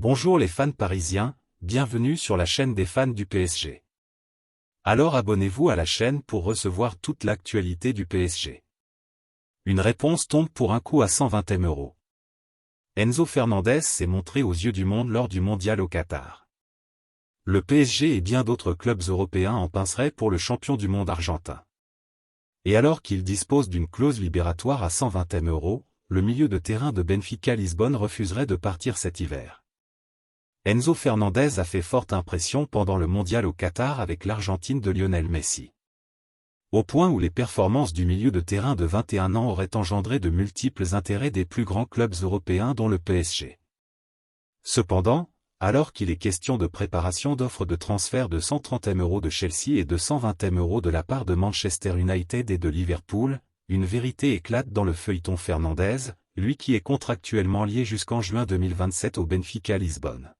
Bonjour les fans parisiens, bienvenue sur la chaîne des fans du PSG. Alors abonnez-vous à la chaîne pour recevoir toute l'actualité du PSG. Une réponse tombe pour un coup à 120 M €. Enzo Fernandez s'est montré aux yeux du monde lors du mondial au Qatar. Le PSG et bien d'autres clubs européens en pinceraient pour le champion du monde argentin. Et alors qu'il dispose d'une clause libératoire à 120 M €, le milieu de terrain de Benfica Lisbonne refuserait de partir cet hiver. Enzo Fernandez a fait forte impression pendant le mondial au Qatar avec l'Argentine de Lionel Messi. Au point où les performances du milieu de terrain de 21 ans auraient engendré de multiples intérêts des plus grands clubs européens dont le PSG. Cependant, alors qu'il est question de préparation d'offres de transfert de 130 M € de Chelsea et de 120 M € de la part de Manchester United et de Liverpool, une vérité éclate dans le feuilleton Fernandez, lui qui est contractuellement lié jusqu'en juin 2027 au Benfica Lisbonne.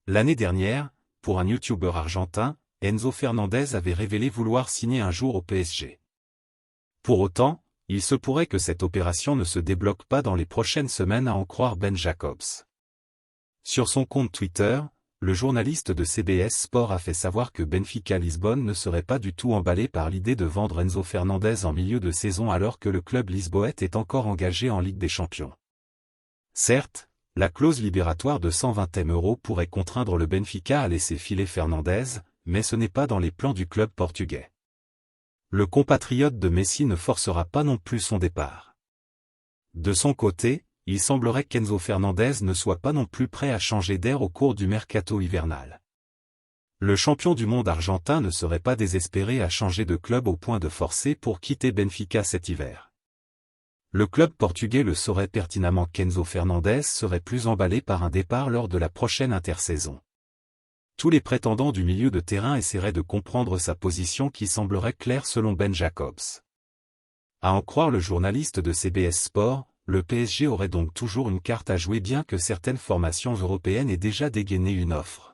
L'année dernière, pour un youtubeur argentin, Enzo Fernandez avait révélé vouloir signer un jour au PSG. Pour autant, il se pourrait que cette opération ne se débloque pas dans les prochaines semaines à en croire Ben Jacobs. Sur son compte Twitter, le journaliste de CBS Sport a fait savoir que Benfica Lisbonne ne serait pas du tout emballé par l'idée de vendre Enzo Fernandez en milieu de saison alors que le club lisboète est encore engagé en Ligue des Champions. Certes, la clause libératoire de 120 M € pourrait contraindre le Benfica à laisser filer Fernandez, mais ce n'est pas dans les plans du club portugais. Le compatriote de Messi ne forcera pas non plus son départ. De son côté, il semblerait qu'Enzo Fernandez ne soit pas non plus prêt à changer d'air au cours du mercato hivernal. Le champion du monde argentin ne serait pas désespéré à changer de club au point de forcer pour quitter Benfica cet hiver. Le club portugais le saurait pertinemment qu'Enzo Fernandez serait plus emballé par un départ lors de la prochaine intersaison. Tous les prétendants du milieu de terrain essaieraient de comprendre sa position qui semblerait claire selon Ben Jacobs. À en croire le journaliste de CBS Sport, le PSG aurait donc toujours une carte à jouer bien que certaines formations européennes aient déjà dégainé une offre.